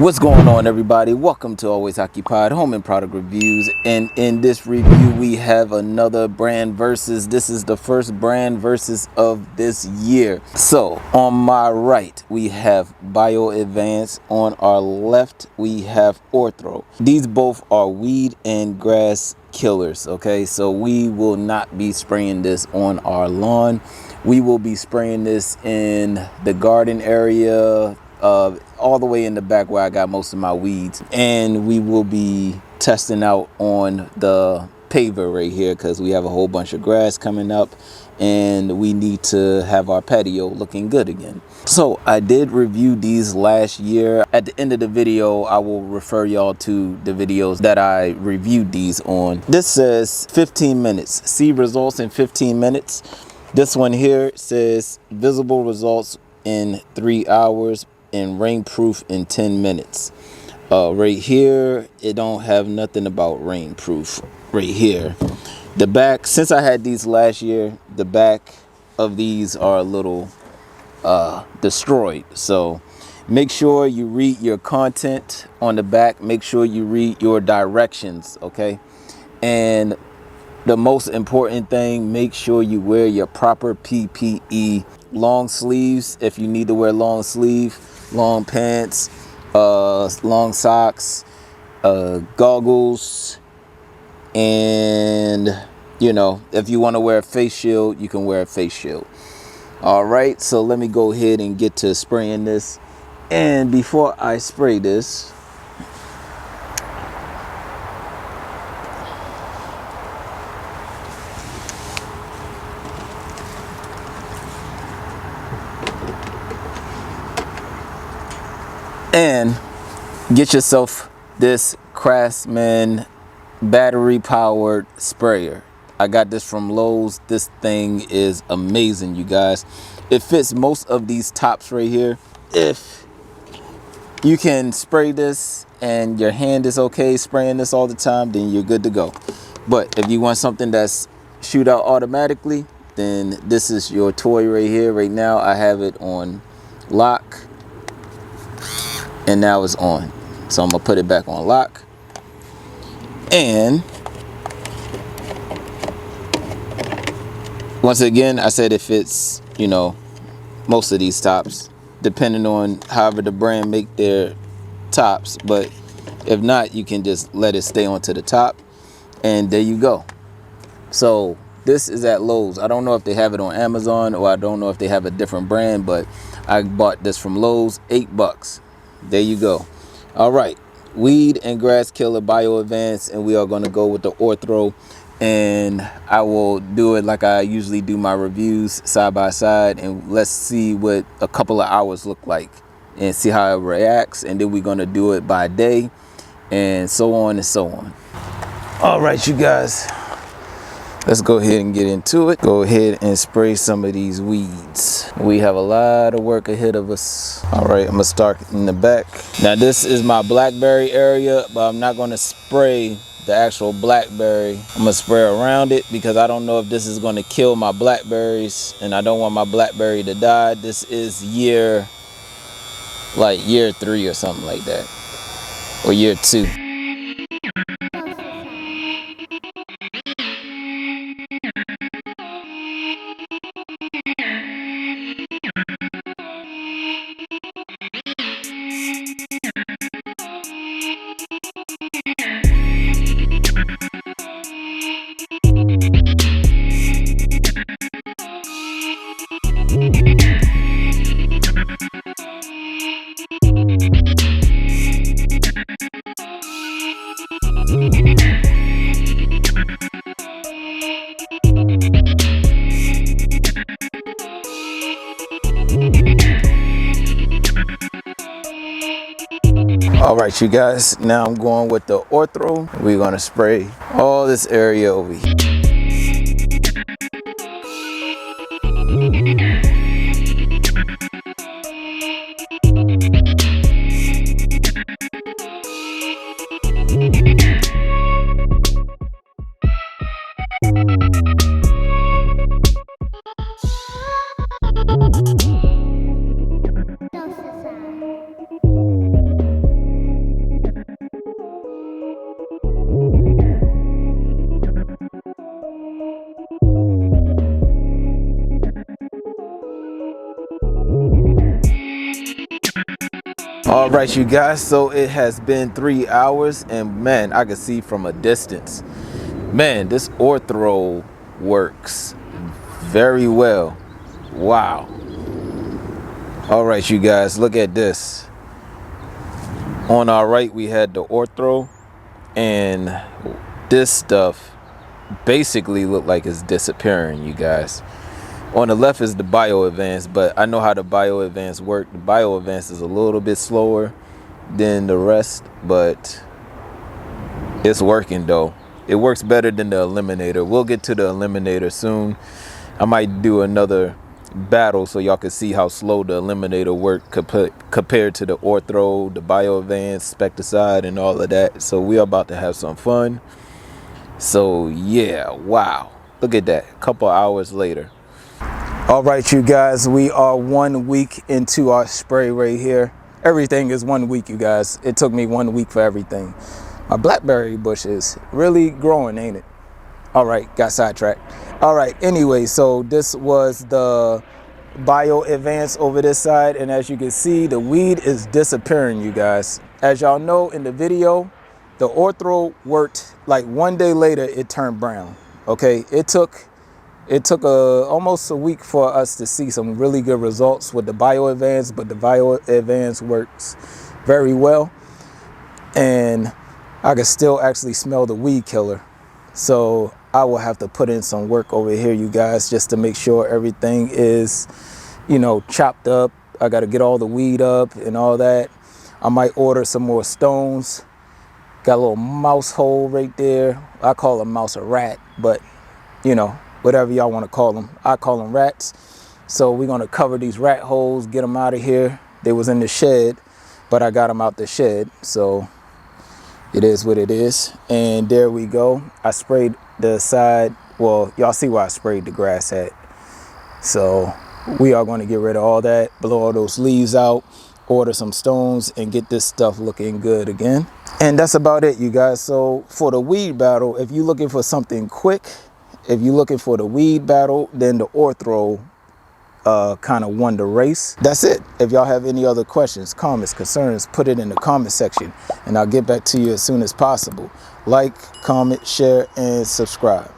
What's going on, everybody? Welcome to Always Occupied Home and Product Reviews. And in this review, we have another brand versus. This is the first brand versus of this year. So on my right, we have Bio Advance. On our left, we have Ortho. These both are weed and grass killers. Okay, so we will not be spraying this on our lawn. We will be spraying this in the garden area, all the way in the back where I got most of my weeds, and we will be testing out on the paver right here because we have a whole bunch of grass coming up and we need to have our patio looking good again. So I did review these last year. At the end of the video, I will refer y'all to the videos that I reviewed these on. This says 15 minutes, see results in 15 minutes. This one here says visible results in 3 hours and rainproof in 10 minutes. Right here, it don't have nothing about rainproof right here. The back, since I had these last year, the back of these are a little destroyed. So make sure you read your content on the back. Make sure you read your directions, okay? And the most important thing, make sure you wear your proper PPE. Long sleeves if you need to wear long sleeve, long pants, long socks, goggles, and you know, if you want to wear a face shield, you can wear a face shield. All right, so let me go ahead and get to spraying this. And before I spray this, and get yourself this Craftsman battery powered sprayer. I got this from Lowe's. This thing is amazing, you guys. It fits most of these tops right here. If you can spray this and your hand is okay spraying this all the time, then you're good to go. But if you want something that's shoot out automatically, then this is your toy right here. Right now I have it on lock, and now it's on. So I'm gonna put it back on lock. And once again, I said it fits, you know, most of these tops, depending on however the brand make their tops. But if not, you can just let it stay onto the top, and there you go. So this is at Lowe's. I don't know if they have it on Amazon, or I don't know if they have a different brand, but I bought this from Lowe's, $8. There you go. All right, weed and grass killer Bio Advance, and we are going to go with the Ortho. And I will do it like I usually do my reviews, side by side, and let's see what a couple of hours look like and see how it reacts. And then we're going to do it by day and so on and so on. All right, you guys, let's go ahead and get into it. Go ahead and spray some of these weeds. We have a lot of work ahead of us. All right, I'm gonna start in the back. Now this is my blackberry area, but I'm not gonna spray the actual blackberry. I'm gonna spray around it because I don't know if this is gonna kill my blackberries, and I don't want my blackberry to die. This is year 3 or something like that, or year 2. All right, you guys, now I'm going with the Ortho. We're gonna spray all this area over here. All right, you guys, so it has been 3 hours, and man, I can see from a distance, man, this ortho works very well. Wow. All right, you guys, look at this. On our right, we had the ortho, and this stuff basically looked like it's disappearing, you guys. On the left is the Bio Advance, but I know how the Bio Advance work. The Bio Advance is a little bit slower than the rest, but it's working though. It works better than the Eliminator. We'll get to the Eliminator soon. I might do another battle so y'all can see how slow the Eliminator work compared to the ortho, the Bio Advance, Specticide, and all of that. So we are about to have some fun. So yeah, wow, look at that, a couple hours later. All right, you guys, we are 1 week into our spray right here. Everything is 1 week, you guys. It took me 1 week for everything. My blackberry bush is really growing, ain't it? All right, got sidetracked. All right, anyway, so this was the Bio Advance over this side, and as you can see, the weed is disappearing, you guys. As y'all know in the video, the ortho worked like 1 day later, it turned brown. Okay, it took almost a week for us to see some really good results with the Bio Advance, but the Bio Advance works very well, and I can still actually smell the weed killer. So I will have to put in some work over here, you guys, just to make sure everything is, you know, chopped up. I got to get all the weed up and all that. I might order some more stones. Got a little mouse hole right there. I call a mouse a rat, but you know, whatever y'all want to call them. I call them rats. So we're going to cover these rat holes, get them out of here. They was in the shed, but I got them out the shed. So it is what it is. And there we go. I sprayed the side. Well, y'all see where I sprayed the grass at. So we are going to get rid of all that, blow all those leaves out, order some stones, and get this stuff looking good again. And that's about it, you guys. So for the weed battle, if you're looking for something quick, if you're looking for the weed battle, then the ortho kind of won the race. That's it. If y'all have any other questions, comments, concerns, put it in the comment section, and I'll get back to you as soon as possible. Like, comment, share, and subscribe.